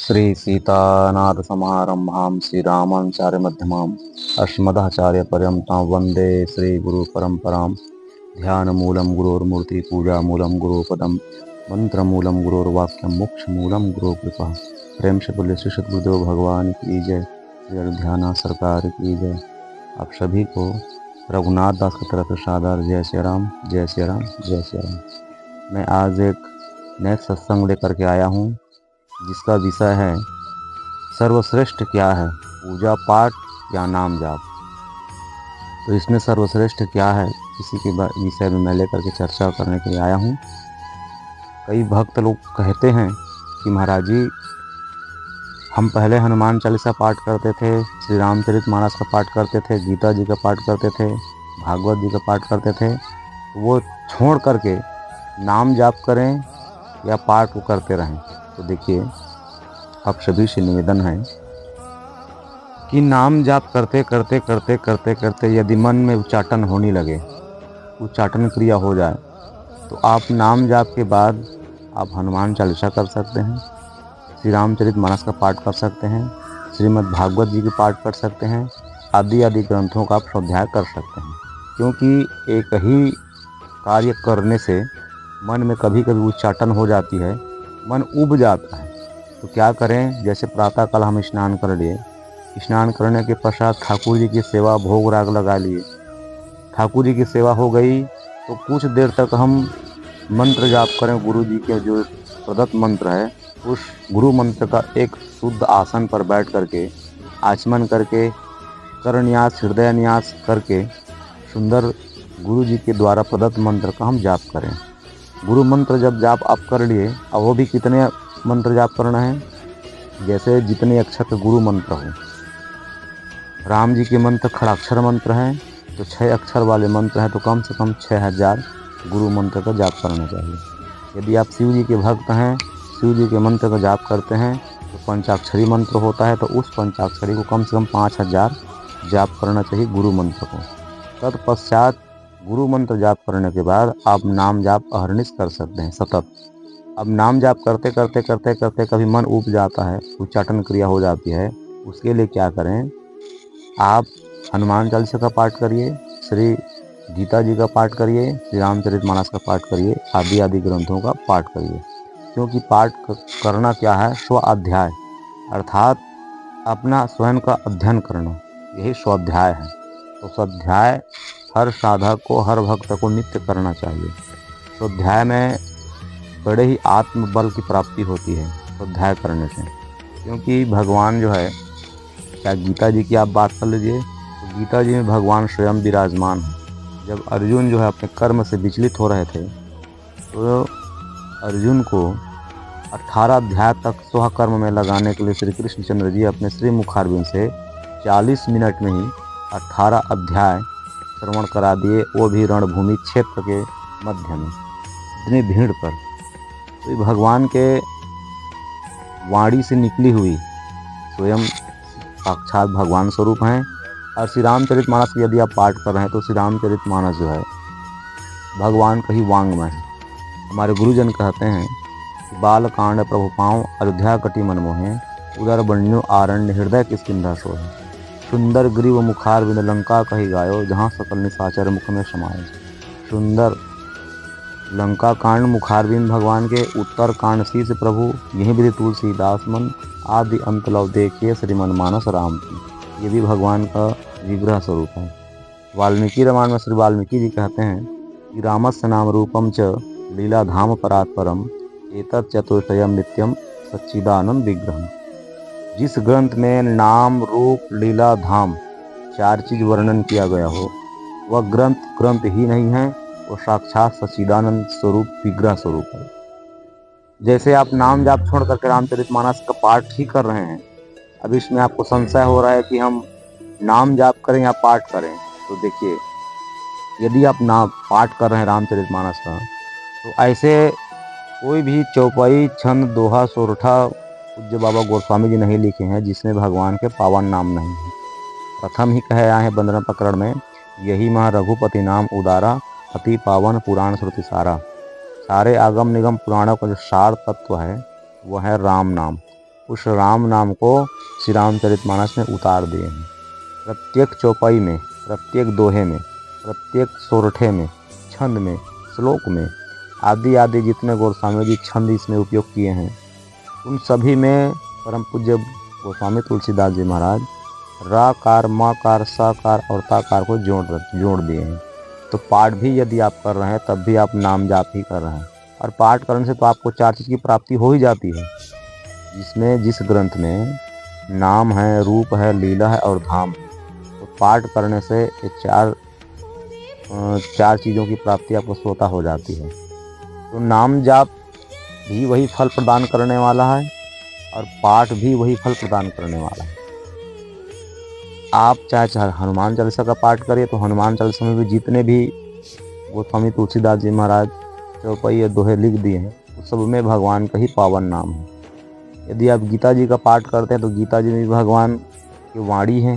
श्री सीतानाथ समारंभां श्रीरामाचार्य मध्यमाम् अस्मदाचार्य पर्यन्तां वन्दे श्री गुरु परंपरां। ध्यान मूलम गुरोर्मूर्ति पूजा मूलम गुरुपदम मंत्र मूलम गुरोर्वाक्यम मोक्ष मूलम गुरु कृपा। प्रेम से बोले श्री सद्गुरुदेव भगवान की जय। श्री अयोध्यानाथ सरकार की जय। आप सभी को रघुनाथ दास की तरफ से सादर जय श्री राम, जय श्री राम, जय श्री राम। मैं आज एक नए सत्संग लेकर के आया हूँ जिसका विषय है सर्वश्रेष्ठ क्या है, पूजा पाठ या नाम जाप। तो इसमें सर्वश्रेष्ठ क्या है इसी के विषय में मैं लेकर के चर्चा करने के लिए आया हूँ। कई भक्त लोग कहते हैं कि महाराज जी हम पहले हनुमान चालीसा पाठ करते थे, श्री रामचरितमानस का पाठ करते थे, गीता जी का पाठ करते थे, भागवत जी का पाठ करते थे, तो वो छोड़ करके नाम जाप करें या पाठ को करते रहें। तो देखिए आप सभी से निवेदन है कि नाम जाप करते करते करते करते करते यदि मन में उच्चाटन होने लगे, उच्चाटन क्रिया हो जाए, तो आप नाम जाप के बाद आप हनुमान चालीसा कर सकते हैं, श्री रामचरितमानस का पाठ कर सकते हैं, श्रीमद् भागवत जी के पाठ कर सकते हैं, आदि आदि ग्रंथों का आप स्वाध्याय कर सकते हैं। क्योंकि एक ही कार्य करने से मन में कभी कभी उच्चाटन हो जाती है, मन उब जाता है। तो क्या करें, जैसे प्रातःकाल हम स्नान कर लिए, स्नान करने के पश्चात ठाकुर जी की सेवा भोग राग लगा लिए, ठाकुर जी की सेवा हो गई तो कुछ देर तक हम मंत्र जाप करें। गुरु जी के जो प्रदत्त मंत्र है उस गुरु मंत्र का एक शुद्ध आसन पर बैठ करके आचमन करके करन्यास हृदय न्यास करके सुंदर गुरु जी के द्वारा प्रदत्त मंत्र का हम जाप करें। गुरु मंत्र जब जाप आप कर लिए, अब वो भी कितने मंत्र जाप करना है, जैसे जितने अक्षर के गुरु मंत्र हो। राम जी के मंत्र खड़ाक्षर मंत्र हैं, तो 6 अक्षर वाले मंत्र हैं, तो कम से कम 6000 गुरु मंत्र का जाप करना चाहिए। यदि आप शिव जी के भक्त हैं, शिव जी के मंत्र का जाप करते हैं, तो पंचाक्षरी मंत्र होता है, तो उस पंचाक्षरी को कम से कम 5000 जाप करना चाहिए गुरु मंत्र को। तत्पश्चात गुरु मंत्र जाप करने के बाद आप नाम जाप अहर्निश कर सकते हैं सतत। अब नाम जाप करते करते करते करते कभी मन उब जाता है, उच्चाटन क्रिया हो जाती है, उसके लिए क्या करें, आप हनुमान चालीसा का पाठ करिए, श्री गीता जी का पाठ करिए, श्री रामचरितमानस का पाठ करिए, आदि आदि ग्रंथों का पाठ करिए। क्योंकि पाठ करना क्या है, स्व अध्याय, अर्थात अपना स्वयं का अध्ययन करना, यही स्वाध्याय है। तो स्वाध्याय हर साधक को, हर भक्त को नित्य करना चाहिए। स्वाध्याय में बड़े ही आत्मबल की प्राप्ति होती है स्वाध्याय करने से। क्योंकि भगवान जो है, क्या गीता जी की आप बात कर लीजिए, तो गीता जी में भगवान स्वयं विराजमान है। जब अर्जुन जो है अपने कर्म से विचलित हो रहे थे, तो अर्जुन को 18 अध्याय तक स्वकर्म में लगाने के लिए श्री कृष्णचंद्र जी अपने श्री मुखारबिंद से 40 मिनट में ही 18 अध्याय श्रवण करा दिए, वो भी रणभूमि क्षेत्र के मध्य में, इतनी भीड़ पर। तो ये भगवान के वाणी से निकली हुई स्वयं साक्षात भगवान स्वरूप हैं। और श्री रामचरितमानस की यदि आप पाठ कर रहे हैं, तो श्री रामचरितमानस जो है भगवान का ही वांग्मय है। हमारे गुरुजन कहते हैं कि बाल कांड प्रभु पाँव अयोध्या कटी मनमोहे, उदर बन्यो आरण्य हृदय किष्किंधा सोहे, सुंदर ग्रीव मुखार बिन लंका कही गायो, जहाँ सकल निशाचर मुख में समाये। सुंदर लंका कांड मुखारबिंद भगवान के, उत्तर कांड शीश प्रभु, यही विधि तुलसीदास मन, आदि अंत लव देखिए श्रीमन मानस राम की। ये भी भगवान का विग्रह स्वरूप है। वाल्मीकि रामायण में श्री वाल्मीकि जी कहते हैं कि रामस्य नाम रूपम च लीला धाम परात्परम, एतत् चतुष्टयम नित्यम सच्चिदानंद विग्रहम। जिस ग्रंथ में नाम रूप लीला धाम 4 चीज वर्णन किया गया हो, वह ग्रंथ ही नहीं है, वो साक्षात सच्चिदानंद स्वरूप विग्रह स्वरूप है। जैसे आप नाम जाप छोड़ करके रामचरितमानस का पाठ ही कर रहे हैं, अब इसमें आपको संशय हो रहा है कि हम नाम जाप करें या पाठ करें। तो देखिए, यदि आप नाम पाठ कर रहे हैं रामचरितमानस का, तो ऐसे कोई भी चौपाई छंद दोहा सोरठा पूज्य बाबा गोस्वामी जी नहीं लिखे हैं जिसमें भगवान के पावन नाम नहीं है। प्रथम ही कहे आए हैं 15वें प्रकरण में, यही महा रघुपति नाम उदारा, अति पावन पुराण श्रुति सारा। सारे आगम निगम पुराणों का जो सार तत्व है वह है राम नाम। उस राम नाम को श्री रामचरितमानस में उतार दिए हैं। प्रत्येक चौपाई में, प्रत्येक दोहे में, प्रत्येक सोरठे में, छंद में, श्लोक में, आदि आदि जितने गोस्वामी जी छंद इसमें उपयोग किए हैं, उन सभी में परम पूज्य गोस्वामी तुलसीदास जी महाराज राकार, माकार, साकार और ताकार को जोड़ दिए हैं। तो पाठ भी यदि आप कर रहे हैं तब भी आप नाम जाप ही कर रहे हैं, और पाठ करने से तो आपको 4 चीज़ की प्राप्ति हो ही जाती है। जिसमें जिस ग्रंथ में नाम है, रूप है, लीला है और धाम है, तो पाठ करने से ये चार चीज़ों की प्राप्ति आपको स्वतः हो जाती है। तो नाम जाप भी वही फल प्रदान करने वाला है और पाठ भी वही फल प्रदान करने वाला है। आप चाहे हनुमान चालीसा का पाठ करिए, तो हनुमान चालीसा में भी जितने भी गोस्वामी तुलसीदास जी महाराज चौपाई या दोहे लिख दिए हैं, उस सब में भगवान का ही पावन नाम है। यदि आप गीता जी का पाठ करते हैं तो गीता जी में भी भगवान की वाणी है,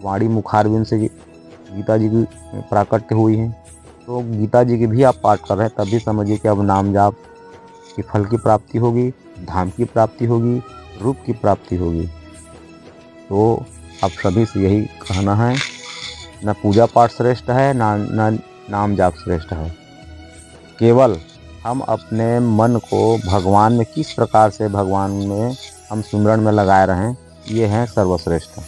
वाणी मुखारविंद से गीता जी की प्राकट्य हुई है। तो गीता जी की भी आप पाठ कर रहे हैं तब भी समझिए कि अब नाम जाप की फल की प्राप्ति होगी, धाम की प्राप्ति होगी, रूप की प्राप्ति होगी। तो अब सभी से यही कहना है, न पूजा पाठ श्रेष्ठ है, न नाम जाप श्रेष्ठ है। केवल हम अपने मन को भगवान में किस प्रकार से भगवान में हम सुमिरन में लगाए रहें, ये है सर्वश्रेष्ठ।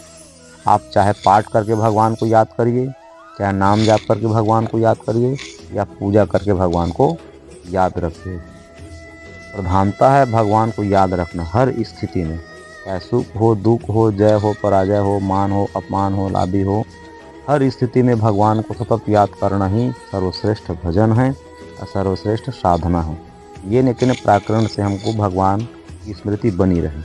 आप चाहे पाठ करके भगवान को याद करिए, चाहे नाम जाप करके भगवान को याद करिए, या पूजा करके भगवान को याद रखिए। प्रधानता है भगवान को याद रखना हर स्थिति में, चाहे सुख हो, दुख हो, जय हो, पराजय हो, मान हो, अपमान हो, लाभी हो, हर स्थिति में भगवान को सतत याद करना ही सर्वश्रेष्ठ भजन है और सर्वश्रेष्ठ साधना है। ये नित्य प्राकरण से हमको भगवान की स्मृति बनी रहे।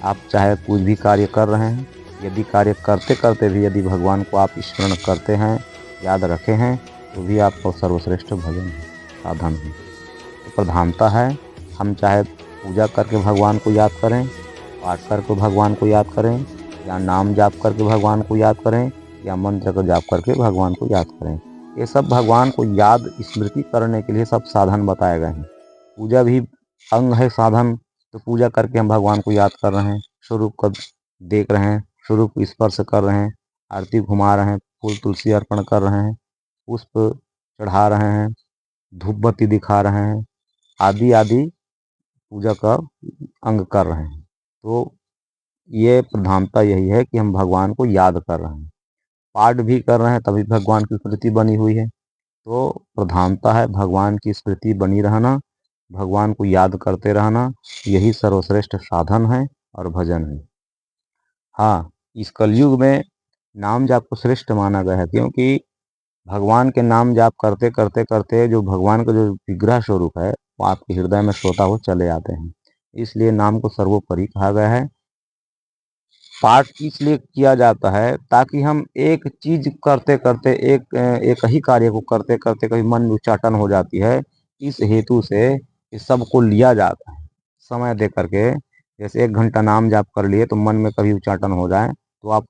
आप चाहे कुछ भी कार्य कर रहे हैं, यदि कार्य करते करते भी यदि भगवान को आप स्मरण करते हैं, याद रखे हैं, तो भी आपको सर्वश्रेष्ठ भजन है, साधन है। तो प्रधानता है हम चाहे पूजा करके भगवान को याद करें, पाठ करके भगवान को याद करें, या नाम जाप करके भगवान को याद करें, या मंत्र को जाप करके भगवान को याद करें। ये सब भगवान को याद स्मृति करने के लिए सब साधन बताए गए हैं। पूजा भी अंग है साधन, तो पूजा करके हम भगवान को याद कर रहे हैं, स्वरूप को देख रहे हैं, स्वरूप को स्पर्श कर रहे हैं, आरती घुमा रहे हैं, फूल तुलसी अर्पण कर रहे हैं, पुष्प चढ़ा रहे हैं, धूप बत्ती दिखा रहे हैं, आदि आदि पूजा का अंग कर रहे हैं। तो ये प्रधानता यही है कि हम भगवान को याद कर रहे हैं। पाठ भी कर रहे हैं तभी भगवान की स्मृति बनी हुई है। तो प्रधानता है भगवान की स्मृति बनी रहना, भगवान को याद करते रहना, यही सर्वश्रेष्ठ साधन है और भजन है। हाँ, इस कलयुग में नाम जाप को श्रेष्ठ माना गया है, क्योंकि भगवान के नाम जाप करते करते करते जो भगवान का जो विग्रह स्वरूप है वो आपके हृदय में स्वतः हो चले आते हैं। इसलिए नाम को सर्वोपरि कहा गया है। पाठ इसलिए किया जाता है ताकि हम एक चीज करते करते एक ही कार्य को करते करते कभी मन में उच्चाटन हो जाती है। इस हेतु से इस सबको लिया जाता है समय दे करके। जैसे 1 घंटा नाम जाप कर लिए तो मन में कभी उच्चाटन हो जाए तो आप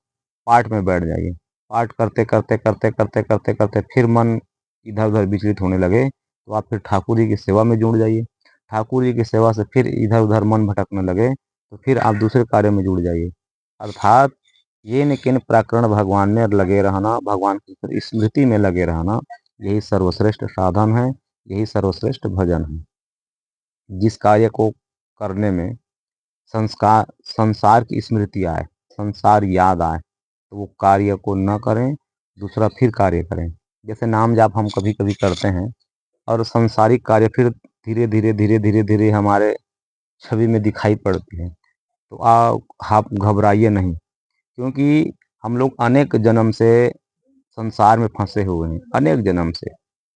पाठ में बैठ जाइए। पाठ करते करते करते करते करते करते फिर मन इधर उधर विचलित होने लगे तो आप फिर ठाकुर जी की सेवा में जुड़ जाइए। ठाकुर जी की सेवा से फिर इधर उधर मन भटकने लगे तो फिर आप दूसरे कार्य में जुड़ जाइए। अर्थात ये न किन प्रकरण भगवान में लगे रहना, भगवान की स्मृति में लगे रहना, यही सर्वश्रेष्ठ साधन है, यही सर्वश्रेष्ठ भजन है। जिस कार्य को करने में संसार की स्मृति आए, संसार याद आए, तो वो कार्य को न करें, दूसरा फिर कार्य करें। जैसे नाम जाप हम कभी कभी करते हैं और संसारिक कार्य फिर धीरे धीरे धीरे धीरे धीरे हमारे छवि में दिखाई पड़ती है, तो आप घबराइए नहीं, क्योंकि हम लोग अनेक जन्म से संसार में फंसे हुए हैं, अनेक जन्म से।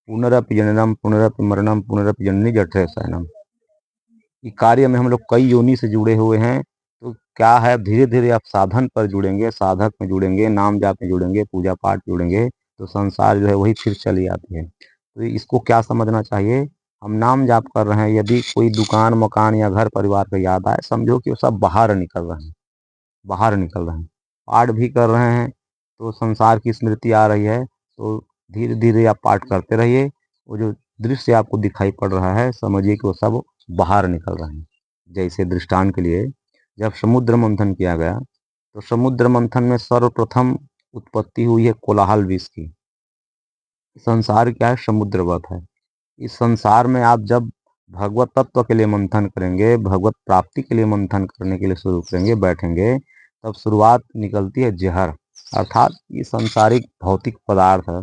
पुनरपि जननम पुनरपि मरणम पुनरपि जननी जठरे शयनम। ये कार्य में हम लोग कई योनि से जुड़े हुए हैं। तो क्या है, धीरे धीरे आप साधन पर जुड़ेंगे, साधक में जुड़ेंगे, नाम जाप में जुड़ेंगे, पूजा पाठ जुड़ेंगे, तो संसार जो है वही फिर चली आती है। तो इसको क्या समझना चाहिए, हम नाम जाप कर रहे हैं, यदि कोई दुकान मकान या घर परिवार का याद आए, समझो कि वो सब बाहर निकल रहे हैं, बाहर निकल रहे हैं। पाठ भी कर रहे हैं तो संसार की स्मृति आ रही है, तो धीरे धीरे आप पाठ करते रहिए। वो जो दृश्य आपको दिखाई पड़ रहा है, समझिए कि वो सब बाहर निकल रहे हैं। जैसे दृष्टांत के लिए, जब समुद्र मंथन किया गया तो समुद्र मंथन में सर्वप्रथम उत्पत्ति हुई है कोलाहल विष की। संसार क्या है? समुद्रवत है। इस संसार में आप जब भगवत तत्व के लिए मंथन करेंगे, भगवत प्राप्ति के लिए मंथन करने के लिए शुरू करेंगे, बैठेंगे, तब शुरुआत निकलती है जहर, अर्थात ये सांसारिक भौतिक पदार्थ है,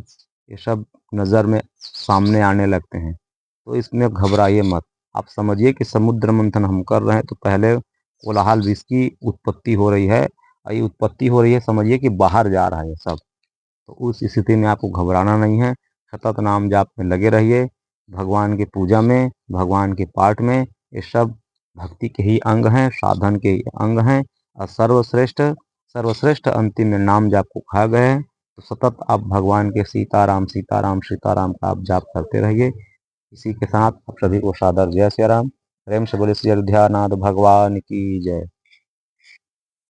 ये सब नज़र में सामने आने लगते हैं। तो इसमें घबराइए मत। आप समझिए कि समुद्र मंथन हम कर रहे हैं तो पहले कोलाहल विष की उत्पत्ति हो रही है, और ये उत्पत्ति हो रही है, समझिए कि बाहर जा रहा है सब। तो उस स्थिति में आपको घबराना नहीं है। सतत नाम जाप में लगे रहिए, भगवान की पूजा में, भगवान के पाठ में। ये सब भक्ति के ही अंग हैं, साधन के ही अंग हैं, और सर्वश्रेष्ठ सर्वश्रेष्ठ अंतिम में नाम जाप को कहा गया है। तो सतत आप भगवान के सीताराम सीताराम सीताराम का आप जाप करते रहिए। इसी के साथ आप सभी को सादर जय सिया राम। प्रेम से बोले श्री अयोध्यानाथ भगवान की जय।